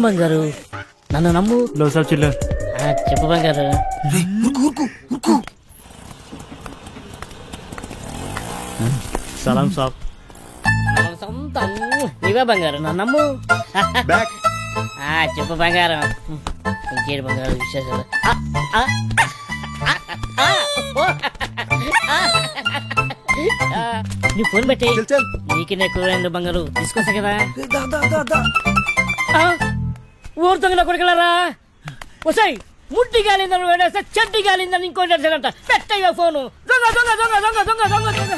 బంగారు నన్ను నమ్ము. లో సాబ్ చిల్లర్. చెప్పు బంగారు. సలాం సాబ్. సొంతం నీవే బంగారు, నన్ను నమ్ము. చెప్పు బంగారం. ఇంకేడు బంగారు విశేషాలు? నీ ఫోన్ పెట్టి నీకు కూర బంగారు తీసుకొస్తా కదా. ఊరు తొంగల కొడుకులారా, వసాయి ముట్టి గాలిందని వేడేస్తే చెడ్డి గాలిందని ఇంకోటి అంట. పెట్టయ్యా ఫోను. దొంగ దొంగ దొంగ దొంగ దొంగ దొంగ దొంగ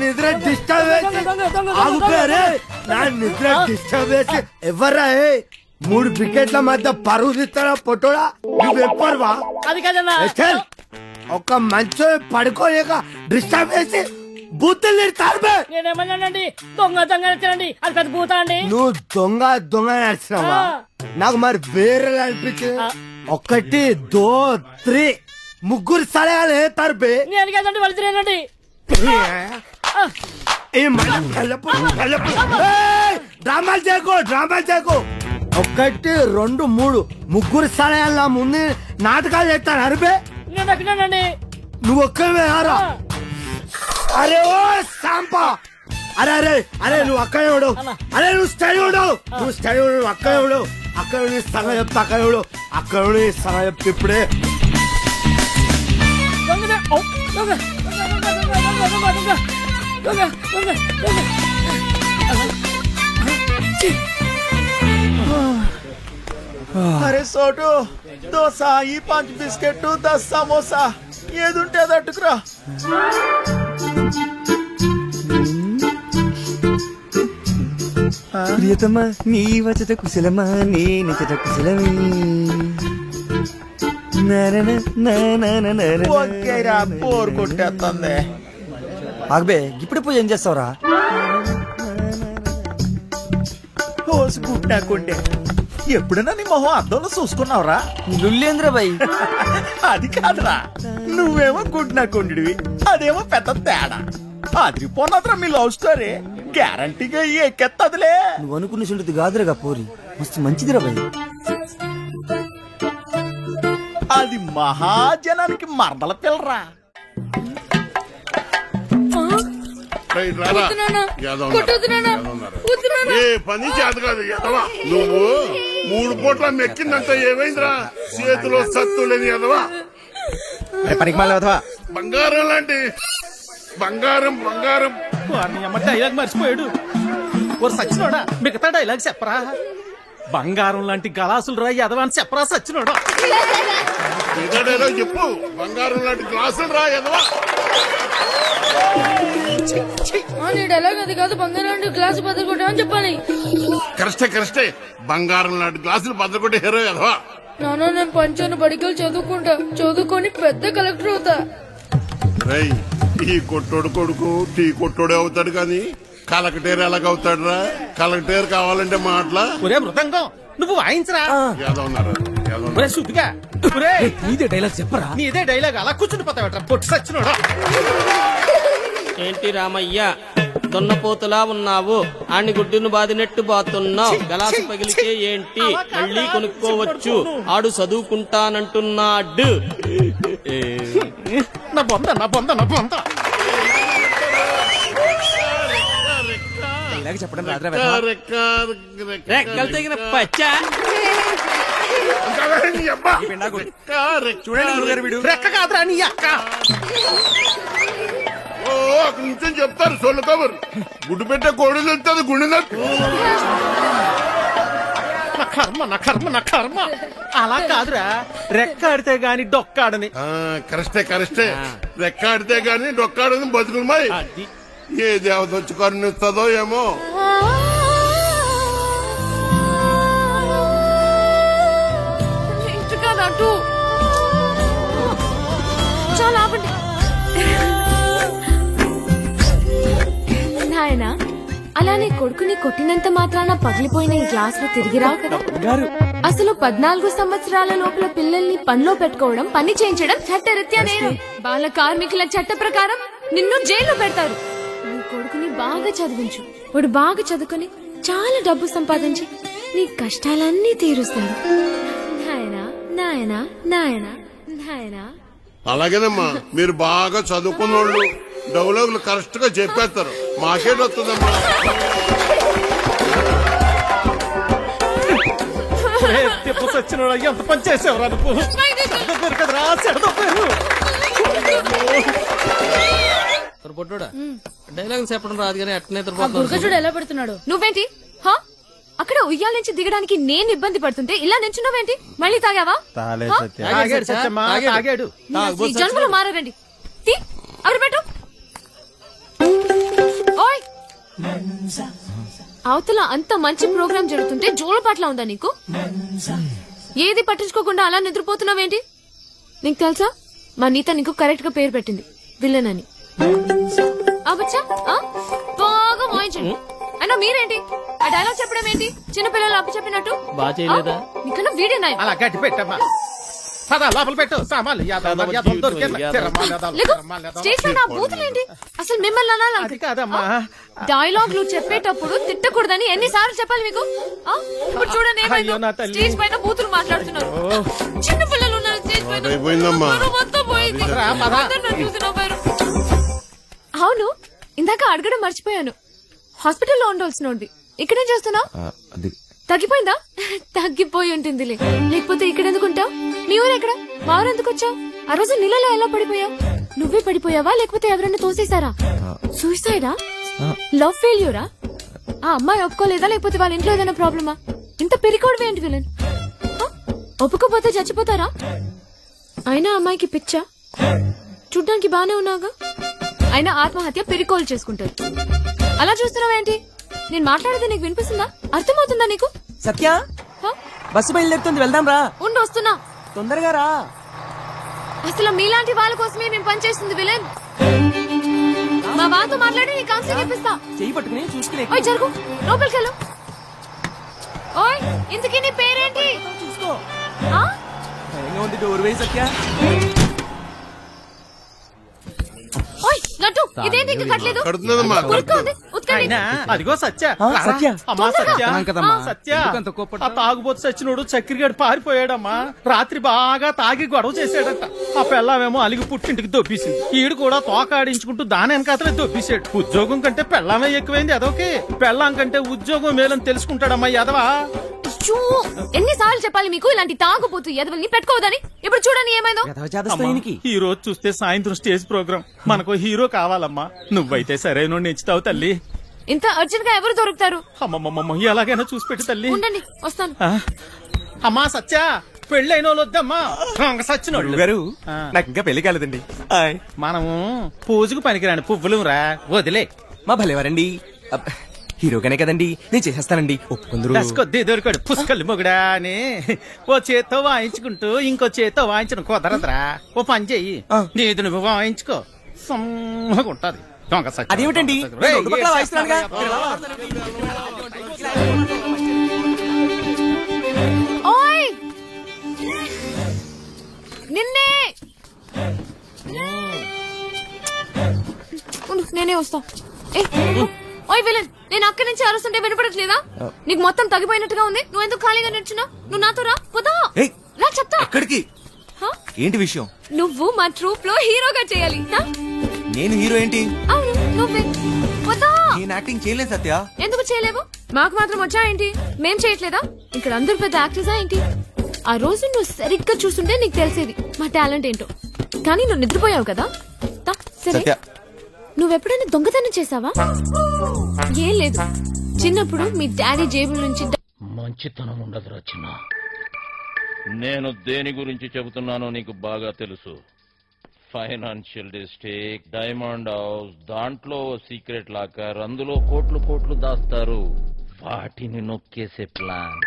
నిద్ర డిస్టర్బ్ ఎవర్రా? 3 వికెట్ల మధ్య పరువు తీస్తారా పొట్టోడా? నువ్వెప్పరువా? అది కదన్నా, ఒక మంచో పడుకోలేక డిస్టర్బ్ చేసి బూతులు తిడతారు. నేనేమన్నానండి? దొంగ దొంగ నచ్చానండి, అది పెద్ద భూత అండి. నువ్వు దొంగ దొంగ నచ్చినావా? నాకు మరి వేరే అనిపించింది. 1 2 3 ముగ్గురు సలహాలు వేస్తారు బే. నేను కదండి వాళ్ళు తినేనండి. డ్రామాలు చేయకు, డ్రామాలు చేయకు. 1 2 3 ముగ్గురు సలహాల ముందు నాటకాలు చేస్తాను అరిపే. నేను ఎక్కడానండి. నువ్వు ఒక్కవే ఆరా. అరే ఓ సాంపా, అరే అరే అరే నువ్వు అక్కడే ఉండవు. అరే నువ్వు స్టడీ ఉండవు, నువ్వు స్టడీ ఉండవు, అక్కడే ఉండవు. అక్కడ సగం చెప్తా, అక్కడ ఉండవు, అక్కడ సగం చెప్తా. ఇప్పుడే అరే సోటు, దోశ, ఈ 5 బిస్కెట్, 10 సమోసా, ఏదుంటే అది అట్టుకురా. ప్రియతమా నీ వచ్చట కుశలమా, నీ నిచట కుశలమే. ఓకేరా, బోర్ కొట్టేస్తుంది. ఆగబే, ఇప్పుడు పోయి ఏం చేస్తావురా? హోస్ కుట్టాకుంటే ఎప్పుడైనా నీ మొహం అద్దంలో చూసుకున్నావురా? లుల్లేంద్ర బాయ్. అది కాదురా, నువ్వేమో గుడ్నాకుండివి, అదేమో పెద్ద తేడా. అదిరిపోన్నదిరా మీ లవ్ స్టోరీ. గ్యారంటీగా ఎక్కెత్తదిలే. నువ్వు అనుకున్న చుంటుంది కాదురా పోరి, మస్తు మంచిదిరా బాయ్. అది మహాజనానికి మరదల పిల్లరా. ఏ పని చేత కాదు ఎదవా. నువ్వు 3 పూట్ల మెక్కిందంటే ఏమైందిరా? చేతిలో సత్తు లేని ఎదవా. బంగారం లాంటి బంగారం బంగారం. డైలాగ్ మర్చిపోయాడు. సచ్చినోడా, మిగతా డైలాగ్ చెప్పరా? బంగారం లాంటి గలాసులు రా ఎదవా అని చెప్పరా సచ్చినోడా? డైలాగ్ చెప్పు. బంగారం లాంటి గ్లాసులు రా ఎదవా. డైలాగ్ అది కాదు, బంగారం గ్లాసు బద్దలు అని చెప్పాలి. కరెక్టే కరెక్టే. బంగారం లాంటి గ్లాసులు బద్దకొట్టే హీరో ఎదవా. నాన్న నేను పంచాను బడికలు చదువుకుంటా, చదువుకొని పెద్ద కలెక్టర్ అవుతా. రేయ్, ఈ కొట్టోడు కొడుకు టీ కొట్టోడే అవుతాడు కానీ కలెక్టర్ ఎలాగవుతాడు రా? కలెక్టర్ కావాలంటే మాటలా? ఒరే మృదంగం, నువ్వు వాయించరా. నీదే డైలాగ్ చెప్పరా? నీదే డైలాగ్, అలా కూర్చుని పోతావట్రా పొట్టు సచ్చినోడా. ఏంటి రామయ్య, దున్నపోతులా ఉన్నావు, ఆని గుడ్డును బాదినట్టు బాతున్నావు. గలాసు పగిలితే ఏంటి, మళ్ళీ కొనుక్కోవచ్చు. ఆడు చదువుకుంటానంటున్నాడు. నా బొంద నా బొంద నా బొంద. చెప్పడం రెక్కలు తగిన పచ్చ. చూడండి, రెక్క కాదురా నీ అక్క. ఓ అక్కడి నుంచి చెప్తారు సొల్లు కబురు. గుడ్డు పెట్టే కోడి వెళ్తుంది గుండె. నా కర్మ నా కర్మ నా కర్మ. అలా కాదురా, రెక్క ఆడితే గాని డొక్కాడని. కరెక్టే కరెక్టే. రెక్క ఆడితే గాని డొక్కాడని బతుకులమాయి. ఏ దేవత వచ్చి కరుణిస్తుందో ఏమో. నాయనా, అలానే కొడుకుని కొట్టినంత మాత్రాన పగిలిపోయిన ఈ గ్లాసులు తిరిగి రావు కదా. అసలు 14 సంవత్సరాల లోపల పిల్లల్ని పనిలో పెట్టుకోవడం, పని చేయించడం చట్టరీత్యా నేరం. బాల కార్మికుల చట్ట ప్రకారం నిన్ను జైల్లో పెడతారు. నీ కొడుకుని బాగా చదివించు. వాడు బాగా చదువుకుని చాలా డబ్బు సంపాదించి నీ కష్టాలన్నీ తీరుస్తాడు. నాయనా నాయనా నాయనా నాయనా. అలాగేనమ్మా, మీరు బాగా చదువుకున్న వాళ్ళు డైలాగులు కరెక్ట్ గా చెప్పేస్తారు. మాకేట్ వస్తుందమ్మా. సచ్చినోడా ఎంత పని చేసేవరా కదరా పొట్టుడా డైలాగ్ చెప్పడం రాదు కానీ అట్నే గుర్గజుడు ఎలా పెడుతున్నాడు? నువ్వేంటి అక్కడ ఉయ్యాల నుంచి దిగడానికి నేను ఇబ్బంది పడుతుంటే ఇలా నించున్నావేంటి? మళ్ళీ తాగావా? ఈ జన్మలో మారారండి. అక్కడ పెట్టు. ఓయ్, అవతల అంత మంచి ప్రోగ్రాం జరుగుతుంటే జోలపాట్లా ఉందా నీకు? ఏది పట్టించుకోకుండా అలా నిద్రపోతున్నావేంటి? నీకు తెలుసా, మా నీత నీకు కరెక్ట్ గా పేరు పెట్టింది, విలన్ అని. అవచ్చా బాగా మోయించండి. అయినా మీరేంటి ఆ డైలాగ్ చెప్పడం ఏంటి? చిన్నపిల్లలు అప్పు చెప్పినట్టు. బాగా చేయలేదా? నీకన్నా వీడియో నాయ. అలా గట్టి పెట్టమ్మా. లోపల పెట్టు సామాన్లు. స్టేజ్ పైన బూతులేంటి? అసలు మిమ్మల్ని అనాలి కాదమ్మా. డైలాగ్లు చెప్పేటప్పుడు తిట్టకూడదని ఎన్నిసార్లు చెప్పాలి మీకు? ఇప్పుడు చూడండి, స్టేజ్ పైన బూతులు మాట్లాడుతున్నారు. చిన్న పిల్లలు ఉన్నారు స్టేజ్ పైన. అవును, ఇందాక అడగడం మర్చిపోయాను. హాస్పిటల్లో ఉండవలసినోంది ఇక్కడేం చేస్తున్నావు? తగ్గిపోయిందా? తగ్గిపోయి ఉంటుందిలే, లేకపోతే ఇక్కడ ఎందుకుంటావు? మీ ఊరు ఎక్కడ? మా ఊరు ఎందుకు వచ్చావు? ఆ రోజు నీళ్ళలో ఎలా పడిపోయావు? నువ్వే పడిపోయావా లేకపోతే ఎవరైనా తోసేశారా? సూసైడా? లవ్ ఫెయిల్యూరా? ఆ అమ్మాయి ఒప్పుకోలేదా లేకపోతే వాళ్ళ ఇంట్లో ఏదైనా ప్రాబ్లమా? ఇంత పెరికోవడం ఏంటి విలన్? ఒప్పుకోపోతే చచ్చిపోతారా? అయినా అమ్మాయికి పిచ్చా? చూడ్డానికి బానే ఉన్నాగా. అయినా ఆత్మహత్య పెరికోలు చేసుకుంటారు. అలా చూస్తున్నావేంటి? నేను మాట్లాడేది నీకు వినిపిస్తుందా? అర్థమవుతుందా నీకు? సత్య, బస్సు బయలుదేరుతుంది, వెళ్దాం రా. ఉండి వస్తున్నా, తొందరగా రా. అసలు మీలాంటి వాళ్ళ కోసమే నేను పనిచేస్తుంది విలన్. మా వాళ్ళతో మాట్లాడి నీ కౌన్సిలింగ్ ఇప్పిస్తా. చెయ్యి పట్టుకుని చూసుకునే. ఓయ్ జరుగు, లోపలికి వెళ్ళు. ఓయ్, ఇంతకీ నీ పేరేంటి? చూసుకో. ఉంది డోర్ వేయి సత్య. ఓయ్ లడ్డు, ఇదేంటి ఇంకా కట్టలేదు? అదిగో సత్య. అమ్మా సత్య, ఆ తాగుబోతు సచ్చినోడు చక్రిగాడు పారిపోయాడమ్మా. రాత్రి బాగా తాగి గొడవ చేశాడట. ఆ పెళ్ళామేమో అలిగి పుట్టింటికి దొబ్బేసింది. ఈడు కూడా తోకాడించుకుంటూ దాని వెనకాతలే దొబ్బేశాడు. ఉద్యోగం కంటే పెళ్ళామే ఎక్కువైంది అదొకే. పెళ్ళాం కంటే ఉద్యోగం మేలని తెలుసుకుంటాడమ్మా ఎదవా. ఎన్నిసార్లు చెప్పాలి మీకు ఇలాంటి తాగుబోతు ఎదవల్ని పెట్టుకోవద్దని? ఇప్పుడు చూడండి ఏమైందో. ఈ రోజు చూస్తే సాయంత్రం స్టేజ్ ప్రోగ్రామ్, మనకు హీరో కావాలమ్మా. నువ్వైతే సరైన ఎంచుతావు తల్లి. ఇంత అర్జెంట్ గా ఎవరు దొరుకుతారు? అమ్మమ్మమ్మ, ఎలాగైనా చూసి పెట్టు తల్లి. ఉండండి, వస్తాను. అమ్మా సత్య, పెళ్ళైన వాళ్ళు వద్దమ్మా. సచ్చినోళ్ళు గారు, నాకు ఇంకా పెళ్లి కాలేదండి. మనము పూజకు పనికిరాని పువ్వులు రా, వదిలే. మా భలేవారండి, హీరోగానే కదండి, నేను చేసేస్తానండి. ఒప్పుకుందరు. కొద్ది దొరికాడు పుష్కలు మొగుడా అని ఓ చేత్తో వాయించుకుంటూ ఇంకో చేత్తో వాయించడం కుదరదురా. ఓ పని చెయ్యి, నీది నువ్వు వాయించుకో, సమ్మగుంటది. అదేమిటండి, ఓయ్ నిన్నే, నేనే వస్తా. ఓయ్ విలన్, నేను అక్కడి నుంచి అరుస్తుంటే వినపడట్లేదా? నీకు మొత్తం తగ్గిపోయినట్టుగా ఉంది. నువ్వు ఎందుకు ఖాళీగా నిల్చున్నావు? నువ్వు నాతో రా, పోదా రా, చెప్తా. ఎక్కడికి? ఏంటి విషయం? నువ్వు మా ట్రూప్ లో హీరోగా చేయాలి. నేను హీరో ఏంటి? అవును, నువ్వే. పోదా. నేను యాక్టింగ్ చేయలేదు సత్య. ఎందుకు చేయలేవు? మాకు మాత్రం వచ్చా ఏంటి? మేం చేయట్లేదా? ఇక్కడ అందరు పెద్ద యాక్టర్సా ఏంటి? ఆ రోజు నువ్వు సరిగ్గా చూస్తుంటే నీకు తెలిసేది మా టాలెంట్ ఏంటో. కానీ నువ్వు నిద్రపోయావు కదా. సరే, నువ్వెప్పుడైనా దొంగతనం చేసావా? ఏం లేదు, చిన్నప్పుడు మీ డాడీ జేబుల నుంచి. మంచితనం ఉండదురా చిన్న. నేను దేని గురించి చెబుతున్నానో నీకు బాగా తెలుసు. ఫైనాన్షియల్ డిస్ట్రిక్ట్, డైమండ్ హౌస్, దాంట్లో సీక్రెట్ లాకర్, అందులో కోట్లు కోట్లు దాస్తారు. వాటిని నొక్కేసే ప్లాన్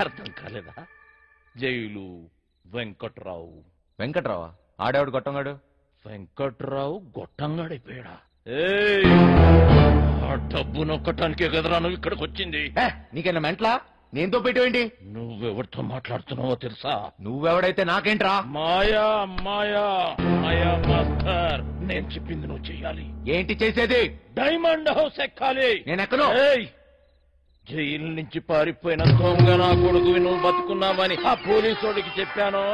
అర్థం కాలేదా? జైలు వెంకట్రావు. వెంకట్రావా? ఆడేవాడు గొట్టంగాడు. వెంకట్రావు గొట్టంగాడైపోయాడా? ఆ డబ్బు నొక్కటానికే కదరా నువ్వు ఇక్కడికి వచ్చింది. నీకైనా మెంట్లా? నేను తోపెట్టేంటి? నువ్వెవరితో మాట్లాడుతున్నావో తెలుసా? నువ్వెవడైతే నాకేంట్రా? మాయా మాయా మాయా మాస్టర్, నేను చెప్పింది నువ్వు చెయ్యాలి. ఏంటి చేసేది? డైమండ్ హౌస్ ఎక్కాలి. నేను ఎక్కను. జైలు నుంచి పారిపోయిన దొంగ నా కొడుకు నువ్వు బతుకున్నావని ఆ పోలీసోడికి చెప్పాను.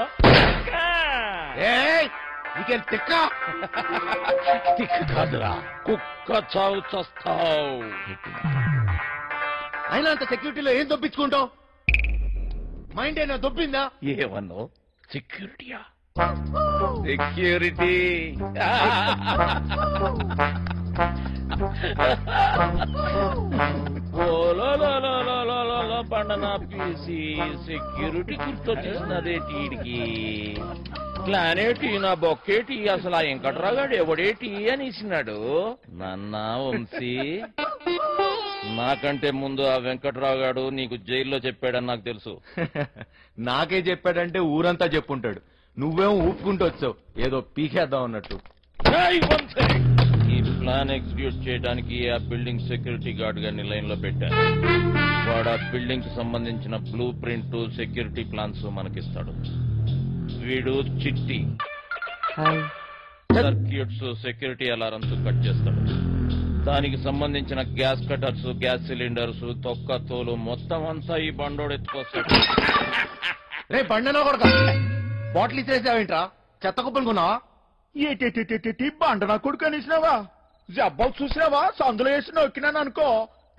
నీకేం తిక్క? తిక్క కాదురా, కుక్క చావు చస్తావు. అయినా అంత సెక్యూరిటీలో ఏం దొప్పించుకుంటావు? మైండ్ అయినా దొబ్బిందా? ఏమన్నావు? సెక్యూరిటీయా? సెక్యూరిటీ పండన పీసి సెక్యూరిటీ గుర్తొచ్చేసినదేటి వీడికి. ప్లానేటి నా బొక్కేటి, అసలు ఆ వెంకట్రాగాడు ఎవడేటి అనేసినాడు. నాన్న వంశీ, నాకంటే ముందు ఆ వెంకట్రాగాడు నీకు జైల్లో చెప్పాడని నాకు తెలుసు. నాకే చెప్పాడంటే ఊరంతా చెప్పుంటాడు. నువ్వేమో ఊపుకుంటూ వచ్చావు ఏదో పీకేద్దాం అన్నట్టు. ఈ ప్లాన్ ఎగ్జిక్యూట్ చేయడానికి ఆ బిల్డింగ్ సెక్యూరిటీ గార్డ్ గారిని లైన్ లో పెట్టారు. వాడు ఆ బిల్డింగ్ కి సంబంధించిన బ్లూ ప్రింట్, సెక్యూరిటీ ప్లాన్స్ మనకిస్తాడు. వీడు చిట్టి సర్క్యూట్స్, సెక్యూరిటీ అలారమ్స్ కట్ చేస్తాడు. దానికి సంబంధించిన గ్యాస్ కటర్స్, గ్యాస్ సిలిండర్స్, తొక్క తోలు మొత్తం అంతా ఈ బండోడు ఎత్తుకొస్తాడు. రే బండనో కొడక, బాటిల్ ఇచ్చేసావేంట్రా? చెత్త కుప్పనుకున్నావా? ఏటి బండ నా కొడుకు అనేసినావా? జబ్బాలు చూసినావా? సందులో వేసి నొక్కినాను అనుకో,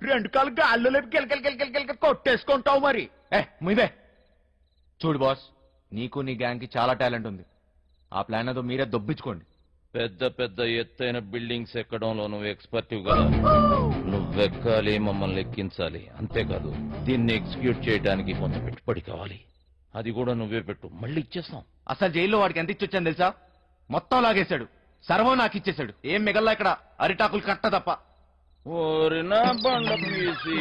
2 కాలు గాల్లో లేపి గిలకలు కొట్టేసుకుంటావు మరి. ముయిబే. చూడు బాస్, నీకు నీ గ్యాంగ్ కి చాలా టాలెంట్ ఉంది. ఆ ప్లాన్ అదో మీరే దొబ్బించుకోండి. పెద్ద పెద్ద ఎత్తైన బిల్డింగ్స్ ఎక్కడంలో నువ్వు ఎక్స్పర్టివ్ కదా. నువ్వెక్కాలి, మమ్మల్ని ఎక్కించాలి. అంతేకాదు దీన్ని ఎగ్జిక్యూట్ చేయడానికి కొంత పెట్టుబడి కావాలి. అది కూడా నువ్వే పెట్టు, మళ్ళీ ఇచ్చేస్తాం. అసలు జైల్లో వాడికి ఎంత ఇచ్చొచ్చాను తెలుసా? మొత్తం లాగేశాడు, సర్వం నాకు ఇచ్చేశాడు. ఏం మిగల్లా ఇక్కడ అరిటాకులు కట్ట తప్ప. ఓరినా బండ పీసి,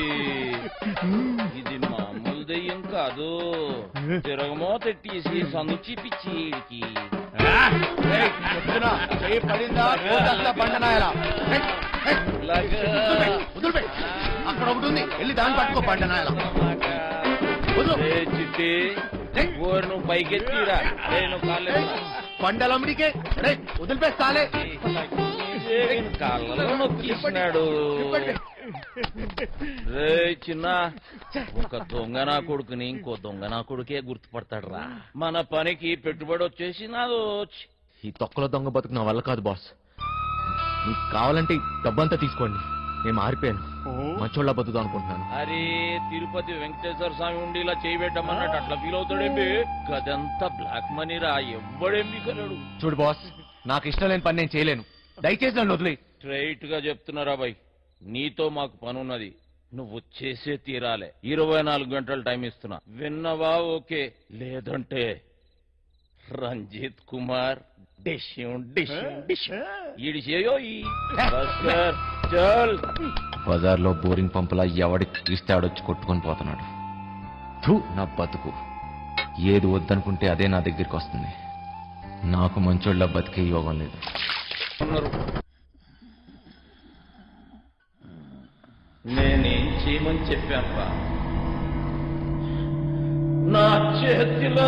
ఇది మామూలు దెయ్యం కాదు. తిరగమోత తీసి సందు చిపిచ్చి అక్కడ ఒకటి ఉంది, వెళ్ళి దాన్ని పట్టుకో బండనాయల. చిట్టి ఓరు నువ్వు పైకెత్తిరా, నేను కాలే పండలమ్మడికే వదిలిపేస్తాలే. కాళ్ళలో నొక్కిస్తున్నాడు. రే చిన్న, ఒక దొంగ నా కొడుకుని ఇంకో దొంగ నా కొడుకే గుర్తుపడతాడు రా. మన పనికి పెట్టుబడి వచ్చేసి నాదో. ఈ తొక్కలో దొంగ బతుకు నా వల్ల కాదు బాస్. మీకు కావాలంటే డబ్బంతా తీసుకోండి, నేను మారిపోయాను. మంచోళ్ళ బతుకుదాం అనుకుంటున్నాను. అరే తిరుపతి వెంకటేశ్వర స్వామి ఉండి ఇలా చేయబెట్టమన్నట్టు అట్లా ఫీల్ అవుతాడేంటి? గదంతా బ్లాక్ మనీ రా, ఎవ్వడేం మీకలేడు. చూడు బాస్, నాకు ఇష్టం లేని పని నేను చేయలేను. దయచేసి నన్ను వదిలే. స్ట్రైట్ గా చెప్తున్నారా బాయ్, నీతో మాకు పనున్నది, నువ్వు చేసే తీరాలే. 24 గంటలు టైం ఇస్తున్నా, విన్నవా? ఓకే, లేదంటే రంజిత్ కుమార్ బజార్లో బోరింగ్ పంపులా ఎవడికి ఇస్తే ఆడొచ్చి కొట్టుకొని పోతున్నాడు. నా బతుకు ఏది వద్దనుకుంటే అదే నా దగ్గరికి వస్తుంది. నాకు మంచోళ్ళ బతికే యోగం లేదు. నేనేం చేయమని చెప్పాను? నా చేతిలో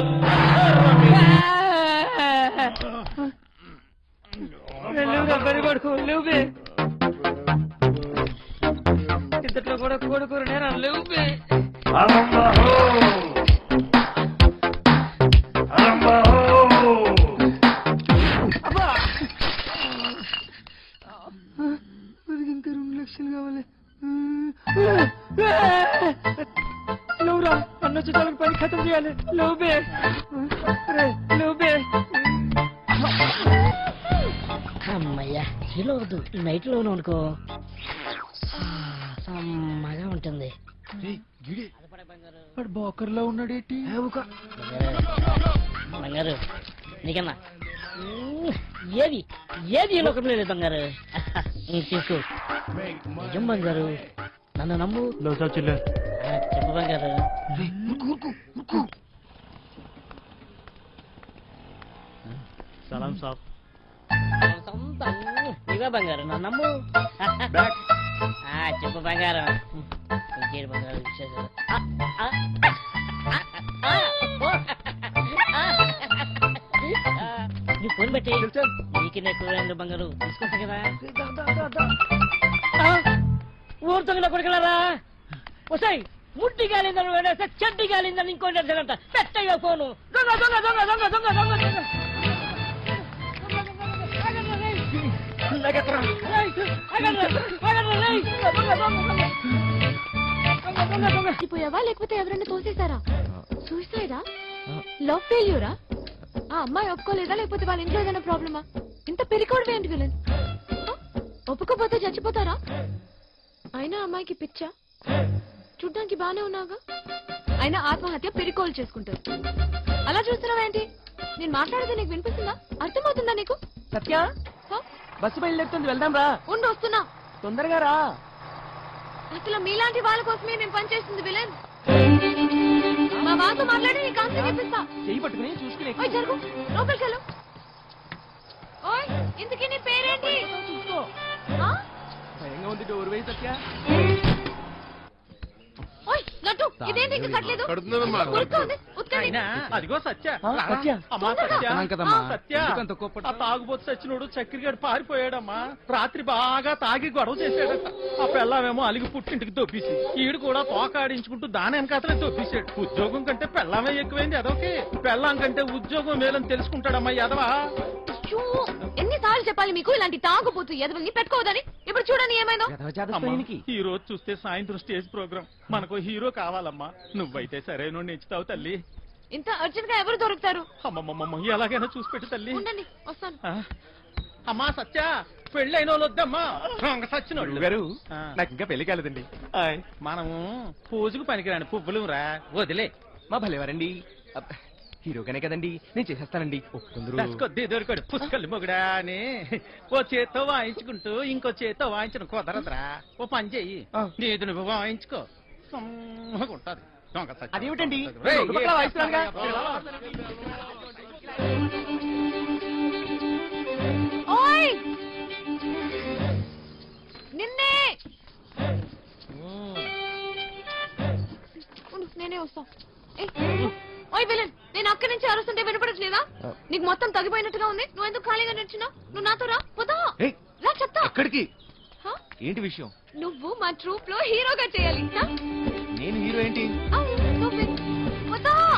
ఇంతట్లో కూడా కొడుకు నేరా లేవు. ఇంకా 2 లక్షలు కావాలి. లేవురా, అన్న చుట్టాలకు పని ఖతం చేయాలి. లేవుబే లేవుబే. అమ్మయ్యా, హీలో వద్దు, నైట్ లోను అనుకో, సమ్మగా ఉంటుంది. బోకర్లో ఉన్నాడేటి? బంగారు నీకన్నా ఏది ఏది లోకంలో లేదు బంగారు. తీసుకో. నిజం బంగారు, నన్ను నమ్ము. చెప్పు బంగారు. సలాం సాబ్. ఇవే బంగారు, నన్ను నమ్ము. చెప్పు బంగారం. ఇంకేడు బంగారు విశేషాలు? నువ్వు ఫోన్ పెట్టి నీకు కూర బంగారు తీసుకొస్తా కదా. ఊరు తొంగలో కొడుకులారా, వస్తాయి ముట్టి గాలిందని వేడేస్తే చెడ్డి గాలిందని ఇంకోటి అంట. పెట్టయ్యో ఫోను. దొంగ దొంగ దొంగ దొంగ దొంగ దొంగ దొంగ పోయావా లేకపోతే ఎవరైనా తోసేశారా? సూసైడా? లవ్ ఫెయిల్యూరా? ఆ అమ్మాయి ఒప్పుకోలేదా లేకపోతే వాళ్ళ ఇంట్లో ఏదైనా ప్రాబ్లమా? ఇంత పెరికోవడం ఏంటి విలన్? ఒప్పుకోపోతే చచ్చిపోతారా? అయినా అమ్మాయికి పిచ్చా? చూడ్డానికి బానే ఉన్నాగా. అయినా ఆత్మహత్య పెరికోలు చేసుకుంటారు. అలా చూస్తున్నావేంటి? నేను మాట్లాడితే నీకు వినిపిస్తుందా? అర్థమవుతుందా నీకు? సత్య బస్సు బయలుదేరుతుంది, వెళ్దాం రా. ఉండు వస్తున్నా. తొందరగా రా. అసలు మీలాంటి వాళ్ళ కోసమే నేను పనిచేస్తుంది విలన్. మా వాళ్ళతో మాట్లాడి నీ కాన్సెప్ట్ ఇప్పిస్తా. చెయ్యి పట్టుకుని చూసుకునే ఓయ్ జరుగు, లోపలికి వెళ్ళు. ఓయ్ ఇంతకీ నీ పేరేంటి? చూసుకో. ఆ? భయంగా ఉంది, డోర్ వేయి సత్య. ఓయ్ లడ్డు, ఇదేంటి ఇంకా కట్టలేదు? కడుతుందమ్మా. ఉరుక్కోండి, ఉతకండి. అదిగో సత్య. సత్య. అమ్మా సత్య. సత్య ఎందుకంత కోపడ్డా? ఆ తాగుబోతు సచ్చినోడు చక్కెరగాడు పారిపోయాడమ్మా. రాత్రి బాగా తాగి గొడవ చేశాడట. ఆ పెళ్ళామేమో అలిగి పుట్టింటికి దొబ్బేసింది. ఈడు కూడా తోకాడించుకుంటూ దాని వెనకాతలే దొబ్బేశాడు. ఉద్యోగం కంటే పెళ్ళామే ఎక్కువైంది అదొకే. పెళ్ళాం కంటే ఉద్యోగం మేలని తెలుసుకుంటాడమ్మా ఎదవా. ఎన్నిసార్లు చెప్పాలి మీకు ఇలాంటి తాగుబోతు ఎదవల్ని పెట్టుకోవద్దని? ఇప్పుడు చూడండి ఏమైందో. ఈ రోజు చూస్తే సాయంత్రం స్టేజ్ ప్రోగ్రామ్. మనకు హీరో కావాలమ్మా. నువ్వైతే సరైన ఎంచుతావు తల్లి. ఇంత అర్జెంట్ గా ఎవరు దొరుకుతారు? అమ్మమ్మమ్మ ఎలాగైనా చూసి పెట్టు తల్లి. ఉండండి వస్తాను. అమ్మా సత్య, పెళ్ళైన వాళ్ళు వద్దమ్మా. సచ్చినోళ్ళు గారు నాకు ఇంకా పెళ్లి కాలేదండి. మనము పూజకు పనికిరాని పువ్వులు రా, వదిలే. మా భలేవారండి. హీరోగానే కదండి, నేను చేసేస్తానండి. కొద్ది దొరికాడు పుష్కలు మొగుడా అని ఓ చేత్తో వాయించుకుంటూ ఇంకో చేత్తో వాయించడం కుదరదురా. ఓ పని చెయ్యి, నీది నువ్వు వాయించుకో, సమ్మగుంటది. అదేమిటండి? ఓయ్ నిన్నే నేనే వస్తా. ఓయ్ విలన్, నేను అక్కడి నుంచి అరుస్తుంటే వినపడట్లేదా? నీకు మొత్తం తగ్గిపోయినట్టుగా ఉంది. నువ్వు ఎందుకు ఖాళీగా నిల్చున్నావు? నువ్వు నాతో రా. పోతా రా, చెప్తా. ఎక్కడికి? ఏంటి విషయం? నువ్వు మా ట్రూప్ లో హీరోగా చేయాలి. నేను హీరో ఏంటి?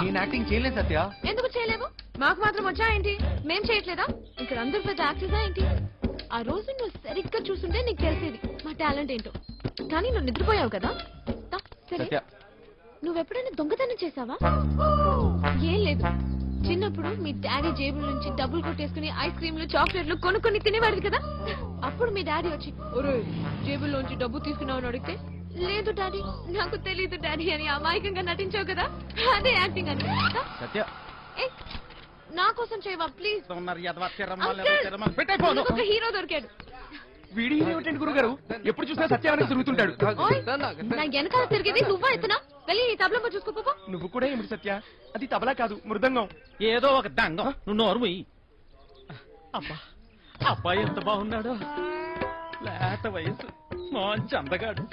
నేను యాక్టింగ్ చేయలేదు సత్య. ఎందుకు చేయలేవు? మాకు మాత్రం వచ్చా ఏంటి? మేం చేయట్లేదా? ఇక్కడ అందరు పెద్ద యాక్టర్సా ఏంటి? ఆ రోజు నువ్వు సరిగ్గా చూస్తుంటే నీకు తెలిసేది మా టాలెంట్ ఏంటో. కానీ నువ్వు నిద్రపోయావు కదా. సరే, నువ్వెప్పుడైనా దొంగతనం చేసావా? ఏం లేదు. చిన్నప్పుడు మీ డాడీ జేబుల నుంచి డబ్బులు కొట్టేసుకుని ఐస్ క్రీమ్లు చాక్లెట్లు కొనుక్కొని తినేవాడివి కదా. అప్పుడు మీ డాడీ వచ్చి ఒరే జేబుల్లోంచి డబ్బు తీసుకున్నావు అడిగితే లేదు డాడీ, నాకు తెలీదు డాడీ అని అమాయకంగా నటించావు కదా. అదే యాక్టింగ్ అని. నా కోసం చేయవా ప్లీజ్? ఒక హీరో దొరికాడు. వీడి హీరో ఏంటండి గురుగారు? ఎప్పుడు చూసినా సత్యాన్ని తిరుగుతుంటాడు. నా వెనకాల తిరిగేది నువ్వా ఎత్తునా? వెళ్ళి ఈ తబలా చూసుకోపో. నువ్వు కూడా ఏమిటి సత్య? అది తబలా కాదు, మృదంగం. ఏదో ఒక దంగం. నువ్వు నోరుమయ్యి. అబ్బా అబ్బాయి ఎంత బాగున్నాడు. లేత వయసు, మంచి అందగాడు.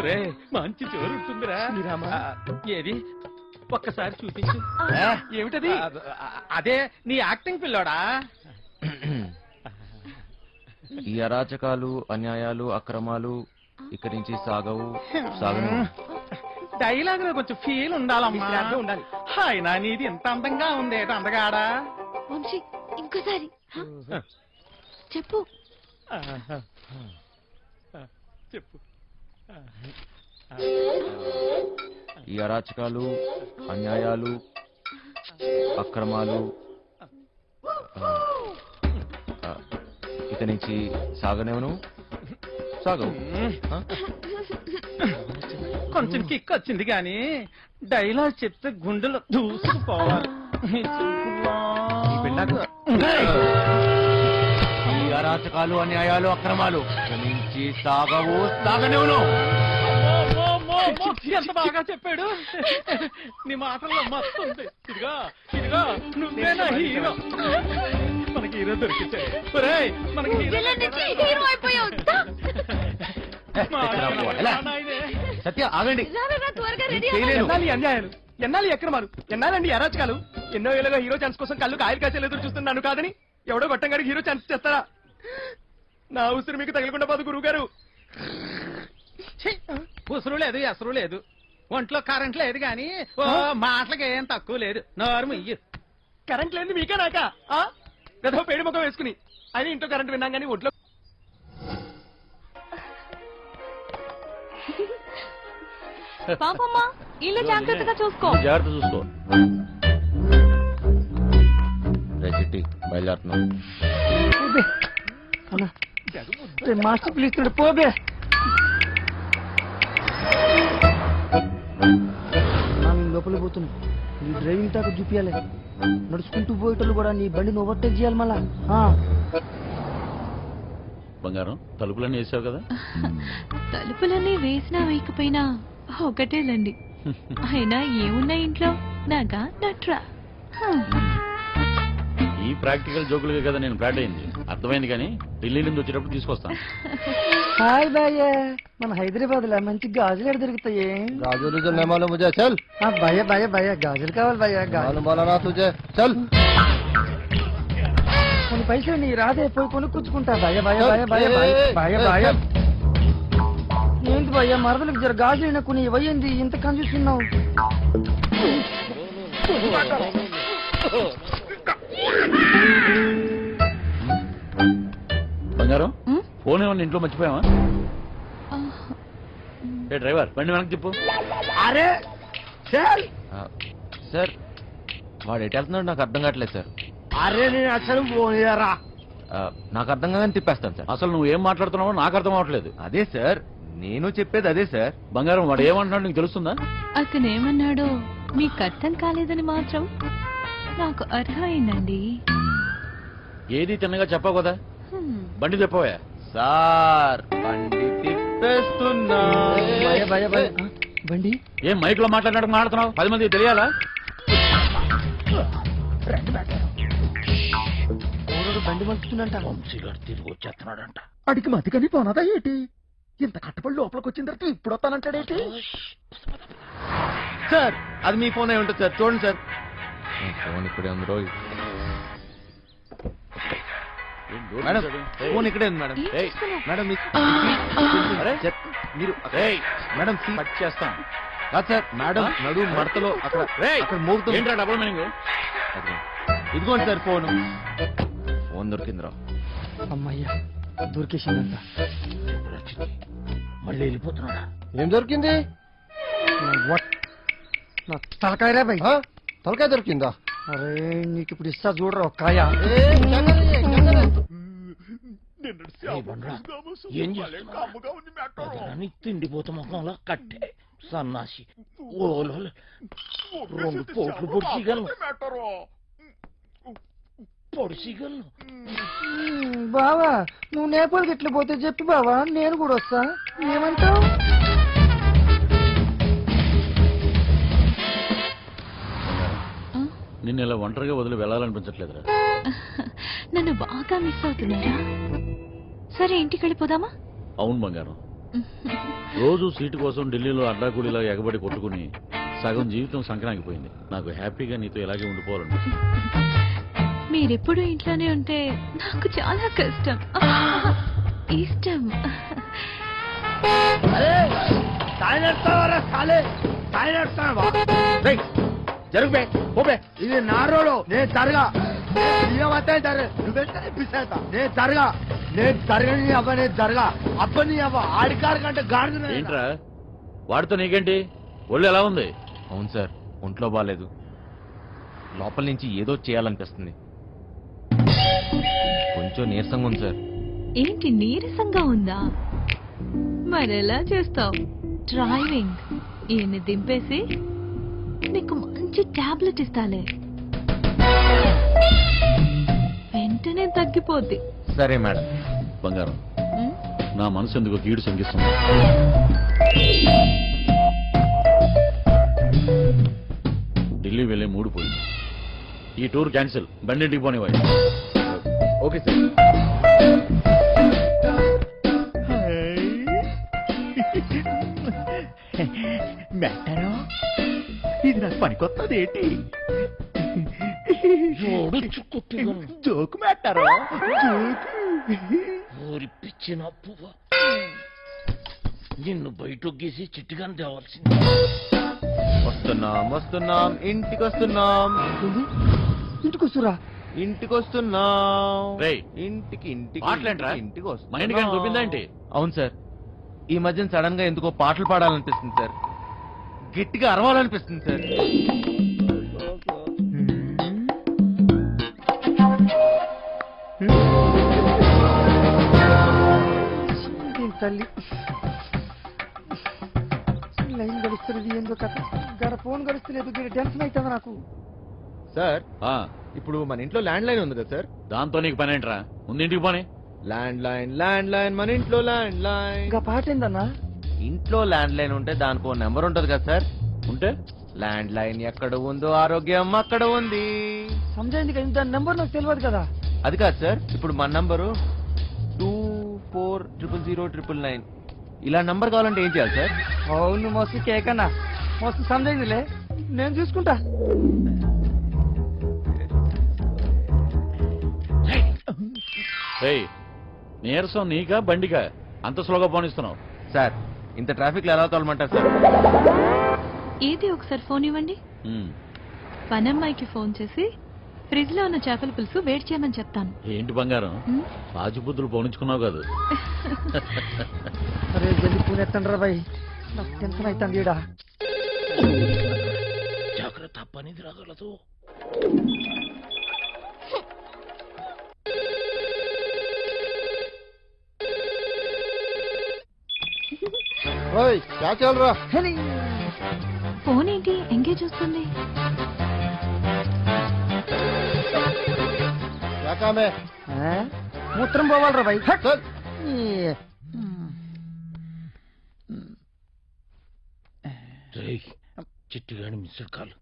రే మంచి జోరు ఉంటుందిరా. ఏది ఒక్కసారి చూపించు. ఏమిటది? అదే నీ యాక్టింగ్ పిల్లోడా. ఈ అరాచకాలు, అన్యాయాలు, అక్రమాలు ఇక్కడి నుంచి సాగవు. డైలాగ్ లో కొంచెం ఫీల్ ఉండాలమ్మా. ఉండాలి. అయినా నీది ఇంత అందంగా ఉంది అందగాడా. వంశీ ఇంకోసారి చెప్పు. చెప్పు. ఈ అరాచకాలు, అన్యాయాలు, అక్రమాలు ఇక నుంచి సాగనేవను. సాగవు. కొంచెం కిక్ వచ్చింది గాని డైలాగ్ చెప్తే గుండెలో దూసుకుపోవాలి. ఈ అరాచకాలు, అన్యాయాలు, అక్రమాలు ఇక నుంచి సాగవు. సాగనేవను. ఎంత బాగా చెప్పాడు. నీ మాటల్లో మస్తు ఉంది. ఇదిగా ఇదిగా నువ్వేనా హీరో. మనకి హీరో దొరికించాడు. మనకి హీరో అయిపోయావు. సత్య ఆగండి. త్వరగా రెడీ ఎన్నాలి అన్యాయాలు, ఎన్నాలి ఎక్రమాలు, ఎన్నాలండి అరాచకాలు. ఎన్నో ఏళ్ళగా హీరో ఛాన్స్ కోసం కళ్ళు కాయలు కాసేలు ఎదురు చూస్తున్నాను కాదని ఎవడో గొట్టంగాడికి హీరో ఛాన్స్ చేస్తారా? నా ఉసురు మీకు తగలకుండా పోదు గురువు గారు. ఉసురు లేదు ఎసరు లేదు, ఒంట్లో కరెంట్ లేదు గాని మాటలకి ఏం తక్కువ లేదు. నోరు ఇయ్యు. కరెంట్ లేదు మీకే నాకా? గదో పేడి ముఖం వేసుకుని అయినా ఇంట్లో కరెంట్ విన్నాం కానీ ఒంట్లో. పాపమ్మా ఇల్లు జాగ్రత్తగా చూసుకో. జాగ్రత్త చూసుకో. రెసిటీ బయలుదేరుతున్నాం. మాస్టర్ పిలుస్తున్నాడు పోబే. లోపల పోతున్నా, నీ డ్రైవింగ్ టాక్ చూపించాలి. నడుచుకుంటూ పోయేటోళ్ళు కూడా నీ బండిని ఓవర్టేక్ చేయాలి మళ్ళా. బంగారం తలుపులన్నీ వేసావు కదా? తలుపులన్నీ వేసినా వేయకపోయినా ఒకటేలండి. అయినా ఏమున్నాయి ఇంట్లో? నాగా నట్రా. ఈ ప్రాక్టికల్ జోకులుగా కదా నేను ఫ్లాట్ అయింది. అర్థమైంది కానీ ఢిల్లీ నుంచి వచ్చేటప్పుడు తీసుకొస్తాను. హాయ్ భయ్య, మన హైదరాబాద్ లో మంచి గాజులు ఎక్కడ దొరుకుతాయి? గాజులు చల్ భయ్య భయ్య భయ్య గాజులు కావాలి భయ్య. చల్ కొన్ని పైసలు నీ రాదే పోయి కొనుక్కుంటా భయ్య భయ్య భయ్య భయ్య భయ్య భయ్య. ఏంటి భయ్య మరదలకు జర గాజులు కొన్ని ఇవ్వండి, ఇంత కన్ఫ్యూస్తున్నావు. బంగారం ఫోన్ ఏమన్నా ఇంట్లో మర్చిపోయావా? ఏ డ్రైవర్ బండి వెనక్కి చెప్పు. అరే సార్ వాడు ఎటు వెళ్తున్నాడు నాకు అర్థం కావట్లేదు సార్. అరే నేను అసలు పోయారా? నాకు అర్థం కాదని తిప్పేస్తాను సార్. అసలు నువ్వు ఏం మాట్లాడుతున్నావో నాకు అర్థం అవ్వట్లేదు. అదే సార్ నేను చెప్పేది అదే సార్. బంగారం వాడు ఏమంటున్నాడు నీకు తెలుస్తుందా? అతను ఏమన్నాడో మీకు అర్థం కాలేదని మాత్రం నాకు అర్హమైందండి. ఏది తిన్నగా చెప్పావు కదా, బండి తిప్పవా? సార్ బండి తిప్పేస్తున్నా. బండి ఏం మైక్ లో మాట్లాడుతున్నావు? 10 మంది తెలియాలా? బండి మలుపుతుందంట. తిరిగి వచ్చేస్తున్నాడంట. అడిగి మతికని పోనదా ఏంటి? ఇంత కట్టబడి లోపలికి వచ్చిన తర్వాత ఇప్పుడు వస్తానంటాడేంటి? సార్ అది మీ ఫోన్ అయి ఉంటుంది సార్, చూడండి సార్. ఫోన్ ఇక్కడే ఉంది రోజు. మేడం ఫోన్ ఇక్కడే ఉంది మేడం. మేడం మీరు మేడం కట్ చేస్తాను కాదు సార్. మేడం నడు మడతలో అక్కడ మోగుతుంది. Double meaning. ఇదిగోండి సార్ ఫోన్. ఫోన్ దొరికిందిరా. అమ్మయ్యా దొరికేసిందంట. మళ్ళీ వెళ్ళిపోతున్నాడా? ఏం దొరికింది? నా తలకాయ రే భయ్. తలకాయ దొరికిందా? అరే నీకు ఇప్పుడు ఇస్తా చూడరా ఒక్కాయ. ఏం చేస్తున్నావు? తిండిపోతా ముఖంలో కట్టే సన్నాసి. ఓలో 2 పోట్లు పొడిచిగలను. బావా నువ్వు నేపాల్కి ఎట్లా పోతే చెప్పి బావా, నేను కూడా వస్తా. ఏమంటావు? నిన్ను ఇలా ఒంటరిగా వదిలి వెళ్ళాలనిపించట్లేదురా. నన్ను బాగా మిస్ అవుతున్నారా? సరే ఇంటికి వెళ్ళిపోదామా? అవును బంగారం, రోజు సీటు కోసం ఢిల్లీలో అడ్డాకూలీలా ఎగబడి కొట్టుకుని సగం జీవితం సంక్రాంతిపోయింది. నాకు హ్యాపీగా నీతో ఇలాగే ఉండిపోవాలండి. మీరెప్పుడు ఇంట్లోనే ఉంటే నాకు చాలా కష్టం. ఇష్టం. జరుగుబే పోబే. ఇది నా రోడ్, నేను జరగా. నేను జరగా, నేను జరగని అవ్వ, నేను జరగా అబ్బని అవ్వ. ఆడికారు కంటే గాడిద. ఏంట్రా వాడితో నీకేంటి? ఒళ్ళు ఎలా ఉంది? అవును సార్ ఒంట్లో బాగాలేదు. లోపల నుంచి ఏదో చేయాలనిపిస్తుంది. కొంచెం నీరసంగా ఉంది సార్. ఏంటి నీరసంగా ఉందా? మరెలా చేస్తావు? డ్రైవింగ్ ఈయన్ని దింపేసి నీకు మంచి టాబ్లెట్ ఇస్తాలే, వెంటనే తగ్గిపోద్ది. సరే మేడం. బంగారం నా మనసు ఎందుకు కీడు శంకిస్తుంది. ఢిల్లీ వెళ్ళే మూడు పోయింది. ఈ టూర్ క్యాన్సిల్. బండింటికి పోనివ్వాలి. Okay sir. మెట్టారో ఇది నాకు పనికొత్తది ఏంటి జోకు మెట్టారో ఊరి పిచ్చిన పువ్వ నిన్ను బయటొగ్గేసి చిట్టుగాని తేవాల్సింది. వస్తున్నాం ఇంటికి వస్తున్నాం. ఇంటికి వస్తురా? ఇంటికి వస్తున్నాం. ఇంటికి దొబ్బిందంటే అవును సార్, ఈ మధ్యన సడన్ గా ఎందుకో పాటలు పాడాలనిపిస్తుంది సార్, గట్టిగా అరవాలనిపిస్తుంది సార్. తల్లి లైన్ గడుస్తున్నది ఏందో కథ, గడ ఫోన్ గడుస్తలేదు, టెన్షన్ అవుతుంది నాకు. సార్ ఇప్పుడు మన ఇంట్లో ల్యాండ్ లైన్ ఉంది కదా సార్, దాంతో నీకు పని ఏంట్రా? ముందు ఇంటికి పోనీ. ల్యాండ్ లైన్ మన ఇంట్లో ల్యాండ్ లైన్. ఇంకా పాట ఏందన్నా? ఇంట్లో ల్యాండ్ లైన్ ఉంటే దానికో నెంబర్ ఉంటది కదా సార్. ఉంటే ల్యాండ్ లైన్ ఎక్కడ ఉందో ఆరోగ్యం అక్కడ ఉంది. సమజైంది కదా, దాని నెంబర్ నాకు తెలియదు కదా. అది కాదు సార్, ఇప్పుడు మన నంబరు 240009. ఇలా నంబర్ కావాలంటే ఏం చేయాలి సార్? అవును మస్తు కేకన్నా, మస్తు సమజైందిలే, నేను చూసుకుంటా. నీరసం నీకా బండికా అంత స్లోగా పోనిస్తున్నావు? సార్ ఇంత ట్రాఫిక్ లో ఎలా తోలమంటారు సార్? ఏది ఒకసారి ఫోన్ ఇవ్వండి. పనమ్మాయికి ఫోన్ చేసి ఫ్రిడ్జ్ లో ఉన్న చేపల పులుసు వేడి చేయమని చెప్తాను. ఏంటి బంగారం, రాజుబుద్ధులు పోనించుకున్నావు కాదు? అరే జల్ది ఫోన్ ఎత్తండి రా బాయ్, నాకు టెన్షన్ అవుతుంది ఈడ. జాగ్రత్త, పనిది రాగలదు. ఫోన్ ఏంటి ఎంగేజ్ వస్తుంది? మూత్రం పోవాలరా బాయ్. చిట్టుగాని మిస్డ్ కాల్,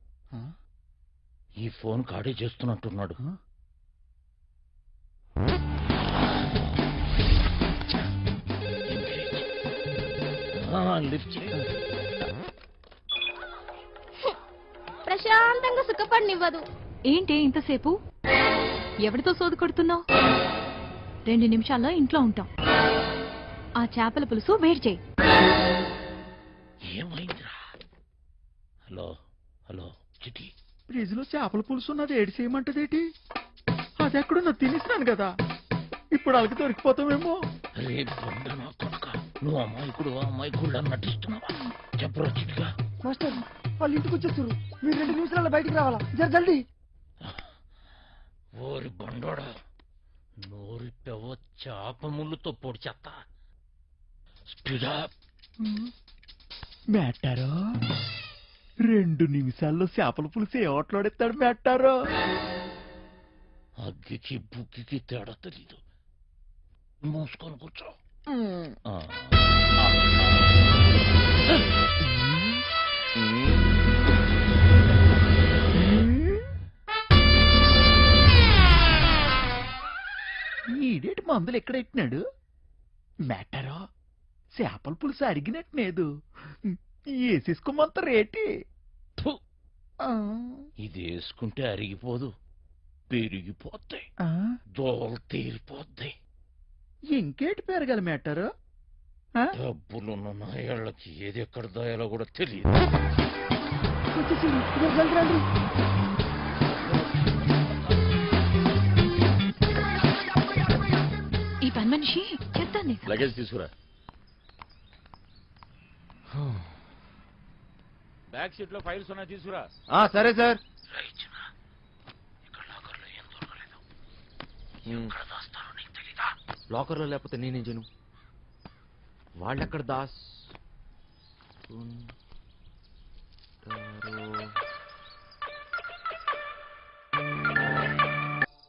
ఈ ఫోన్ కాడే చేస్తున్నట్టున్నాడు. ప్రశాంతంగా సుఖపడినివ్వదు. ఏంటి ఇంతసేపు? ఎవరితో సోది కొడుతున్నావు? 2 నిమిషాల్లో ఇంట్లో ఉంటాం. ఆ చేపల పులుసు వేడి చేయి. ఏమైందిరా? హలో హలో చిటి, ఫ్రిడ్జ్ లో చేపల పులుసు ఉన్నది ఏడు చేయమంటదేటి? అది ఎక్కడున్నా తినేసినాను కదా, ఇప్పుడు అలాగే దొరికిపోతామేమో. రే బండ నా కొడుక, నువ్వు అమ్మాయికుడు నటిస్తున్నావా? చెప్పరా చిటిగా. మాస్టర్ వాళ్ళు ఇంటికి వచ్చేస్తారు, మీరు 2 నిమిషాల్లో బయటికి రావాలా, జల్దీ. ఓరి బండోడా, నోరి పెవ చేప ముళ్ళుతో పొడి చెత్త. స్పీడా మెట్టారో 2 నిమిషాల్లో చేపల పులుసు ఏ ఓట్లాడేస్తాడు మెట్టారో? అగ్గికి బుగ్గికి తేడా తెలీదు, మూసుకొని కూర్చో. ఈడేటి మందులు ఎక్కడ ఎట్టినాడు మెట్టారో? చేపల పులుసు అడిగినట్లేదు, వేసేసుకోమంత రేటి. ఇది వేసుకుంటే అరిగిపోదు, పెరిగిపోతాయి, దోవలు తీరిపోద్ది. ఇంకేటి పెరగాలి మెట్టారో? డబ్బులున్న నాయాళ్ళకి ఏది ఎక్కడ దాయాలో కూడా తెలియదు. ఈ పని మనిషి చెప్తాను. లగేజ్ తీసుకురా. బ్యాక్ సీట్ లో ఫైల్స్ ఉన్నాయి, తీసుకురా. సరే సార్. లాకర్ లో లేకపోతే నేనేం చేయను? వాళ్ళెక్కడ దాస్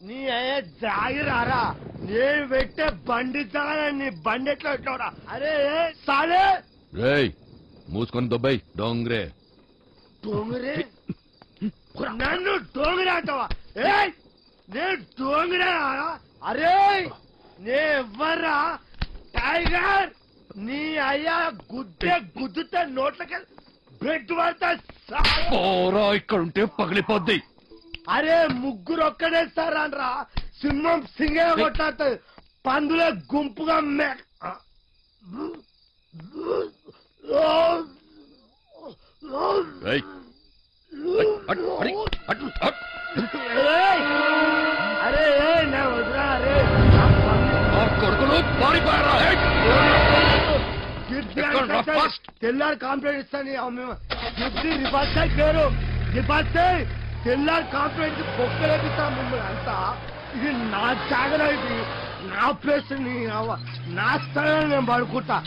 నీ అయ్యే జాగిరారా, నేను పెట్టే బండి నీ బండి ఎట్లా పెట్టావురా? అరే సాలే మూసుకొని దొబ్బాయి డోంగ్రే. డోంగరే నన్ను డోంగరే అంటావా? నేను డోంగరే? అరే నే ఎవ్వరా టైగర్, నీ అయ్యా గుద్దే గుద్దుతే నోట్లకి బ్రెడ్ పడతా పోరా ఇక్కడ ఉంటే పగిలిపోద్ది. అరే ముగ్గురు ఒక్కడే సార్ అనరా సింహం సింగే కొట్టాడు పందులే గుంపుగా అరే నా వదిరా అరే కొడుకులు పారిపోయారా? తెల్లారి కాంప్లైంట్ ఇస్తాను రిపార్ట్ పేరు రిపార్ట్ తెల్లారి కాంప్లైంట్ బొక్కలేపిస్తాను మిమ్మల్ని అంతా. ఇది నా జాగ్రత్త, ఇది నా ప్లేస్, నా స్థలం నేను పడుకుంటా.